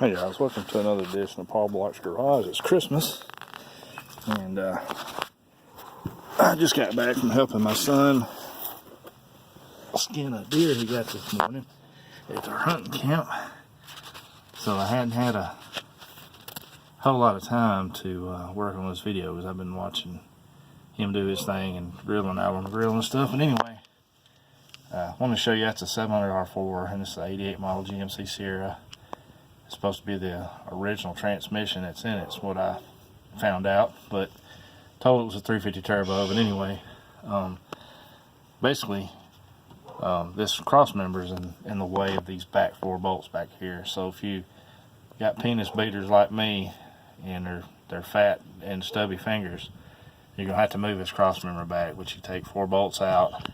Hey guys, welcome to another edition of Paul Block's Garage. It's Christmas, and I just got back from helping my son skin a deer he got this morning at our hunting camp. So I hadn't had a whole lot of time to work on this video because I've been watching him do his thing and grilling out on the grill and stuff. But anyway, I want to show you that's a 700R4, and it's an 88 model GMC Sierra. It's supposed to be the original transmission that's in it. It's what I found out, but told it was a 350 turbo. But anyway, basically, this cross member is in the way of these back four bolts back here. So if you got penis beaters like me and they're fat and stubby fingers, you're gonna have to move this cross member back. Which you take four bolts out,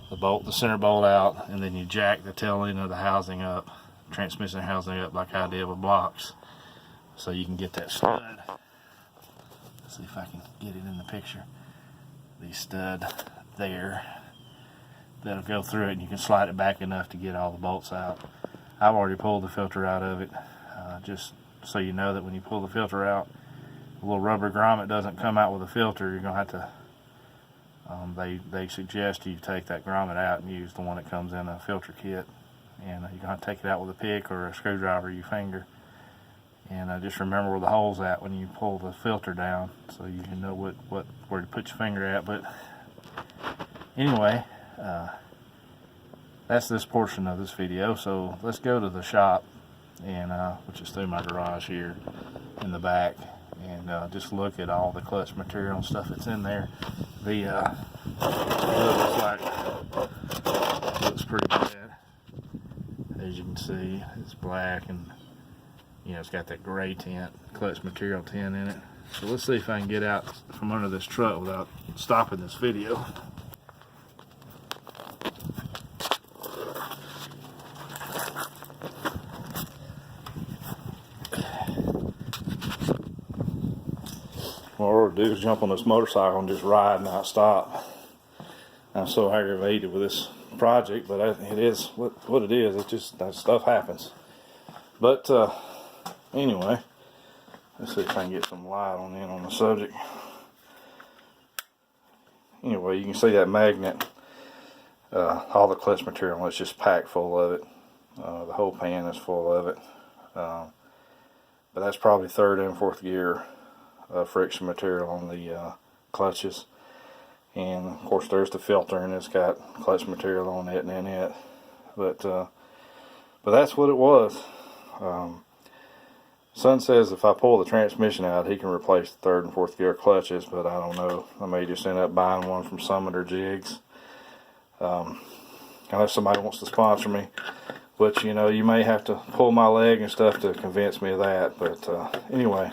the center bolt out, and then you jack the tail end of the housing up. Transmission housing up like I did with blocks, so you can get that stud. Let's see if I can get it in the picture. The stud there that'll go through it, and you can slide it back enough to get all the bolts out. I've already pulled the filter out of it, just so you know that when you pull the filter out, the little rubber grommet doesn't come out with a filter. You're gonna have to. They suggest you take that grommet out and use the one that comes in a filter kit. And you're going to take it out with a pick or a screwdriver you finger. And just remember where the hole's at when you pull the filter down, so you can know where to put your finger at. But anyway, that's this portion of this video. So let's go to the shop, and which is through my garage here in the back, and just look at all the clutch material and stuff that's in there. The looks pretty bad. As you can see, it's black, and it's got that gray tint, clutch material tint in it. So let's see if I can get out from under this truck without stopping this video. What we're going to do is jump on this motorcycle and just ride and not stop. I'm so aggravated with this project, but it is what it is. It's just that stuff happens. But anyway, let's see if I can get some light on the subject. Anyway, you can see that magnet, all the clutch material, it's just packed full of it. The whole pan is full of it. But that's probably third and fourth gear friction material on the clutches. And of course there's the filter, and it's got clutch material on it and in it. But that's what it was. Son says if I pull the transmission out, he can replace the third and fourth gear clutches, but I don't know. I may just end up buying one from Summit or Jigs. Unless somebody wants to sponsor me, which you may have to pull my leg and stuff to convince me of that. But anyway,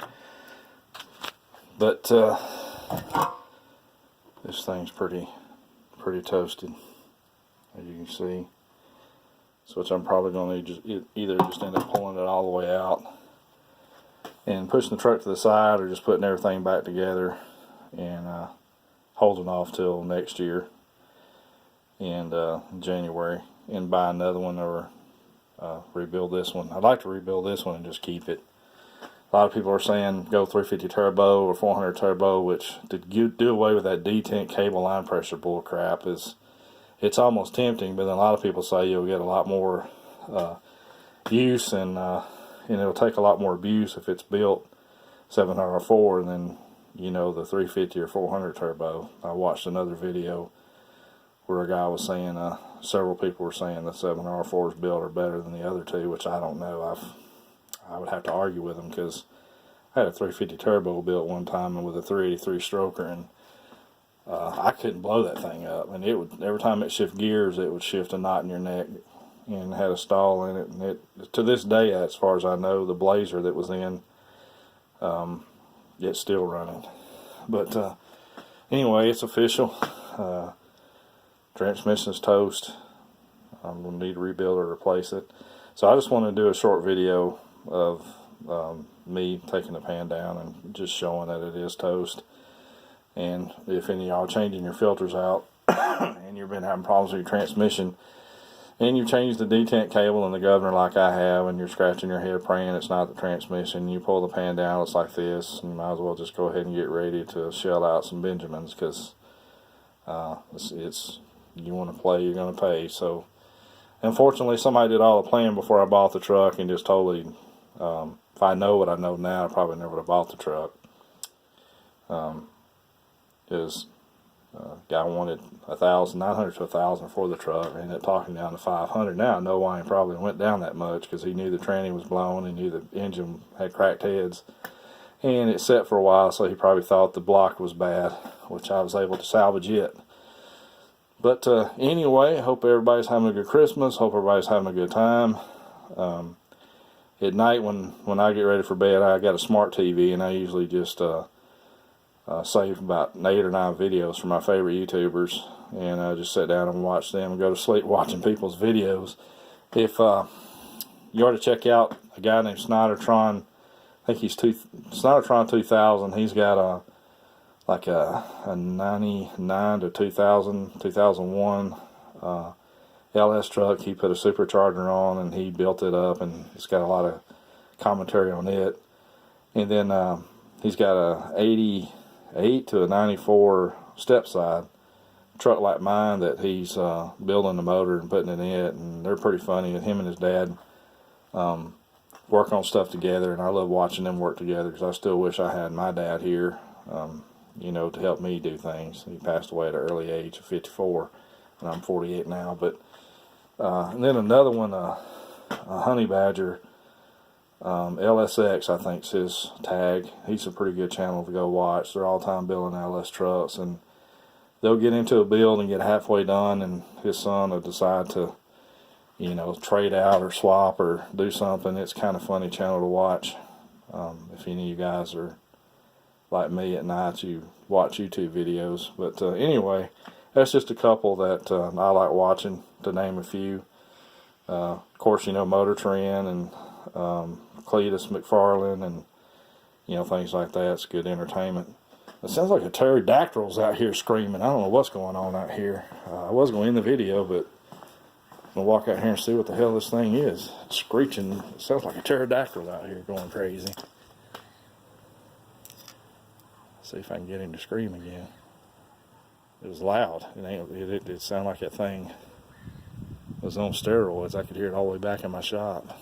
this thing's pretty toasted, as you can see. So which I'm probably going to either just end up pulling it all the way out and pushing the truck to the side, or just putting everything back together and holding off till next year and January, and buy another one, or rebuild this one. I'd like to rebuild this one and just keep it. A lot of people are saying go 350 turbo or 400 turbo, which to do away with that detent cable line pressure bull crap it's almost tempting. But then a lot of people say you'll get a lot more use, and it'll take a lot more abuse if it's built 700R4 than the 350 or 400 turbo. I watched another video where a guy was saying several people were saying the 700R4s built are better than the other two, which I don't know. I would have to argue with them, because I had a 350 turbo built one time and with a 383 stroker, and I couldn't blow that thing up. And it would, every time it shifted gears, it would shift a knot in your neck, and had a stall in it. And it, to this day, as far as I know, the Blazer that was in, it's still running. But anyway, it's official. Transmission's toast. I'm going to need to rebuild or replace it. So I just want to do a short video of me taking the pan down and just showing that it is toast. And if any of y'all are changing your filters out and you've been having problems with your transmission, and you change the detent cable and the governor like I have, and you're scratching your head praying it's not the transmission, you pull the pan down, it's like this, and you might as well just go ahead and get ready to shell out some Benjamins, because it's you want to play, you're going to pay. So unfortunately, somebody did all the planning before I bought the truck and just totally, if I know what I know now, I probably never would have bought the truck. Is guy wanted $900 to $1,000 for the truck, and it talking down to $500. Now I know why he probably went down that much, because he knew the tranny was blown, he knew the engine had cracked heads, and it set for a while, so he probably thought the block was bad, which I was able to salvage it. But anyway, I hope everybody's having a good Christmas. Hope everybody's having a good time. At night when I get ready for bed, I got a smart TV, and I usually just save about 8 or 9 videos from my favorite YouTubers, and I just sit down and watch them and go to sleep watching people's videos. If you ought to check out a guy named Snydertron, I think he's Snydertron 2000. He's got like a 99 to 2001 LS truck. He put a supercharger on and he built it up, and it's got a lot of commentary on it. And then he's got a 88 to a 94 step side truck like mine that he's building the motor and putting it in it, and they're pretty funny. And him and his dad work on stuff together, and I love watching them work together, because I still wish I had my dad here, you know, to help me do things. He passed away at an early age of 54, and I'm 48 now. But and then another one, a Honey Badger LSX, I think's his tag. He's a pretty good channel to go watch. They're all time building LS trucks, and they'll get into a build and get halfway done, and his son will decide to, you know, trade out or swap or do something. It's kind of funny channel to watch. If any of you guys are like me at night, you watch YouTube videos. But anyway, that's just a couple that I like watching, to name a few. Of course, you know, Motor Trend and Cletus McFarlane, and you know, things like that. It's good entertainment. It sounds like a pterodactyl's out here screaming. I don't know what's going on out here. I was going to end the video, but I'm going to walk out here and see what the hell this thing is. It's screeching. It sounds like a pterodactyl out here going crazy. See if I can get him to scream again. It was loud. It sounded like that thing was on steroids. I could hear it all the way back in my shop.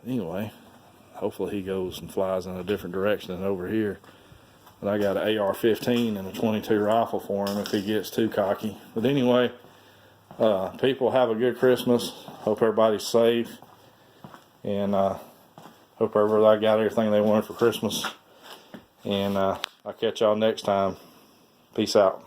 Anyway, hopefully he goes and flies in a different direction than over here. But I got an AR-15 and a .22 rifle for him if he gets too cocky. But anyway, people, have a good Christmas. Hope everybody's safe, and hope everybody got everything they wanted for Christmas. And I'll catch y'all next time. Peace out.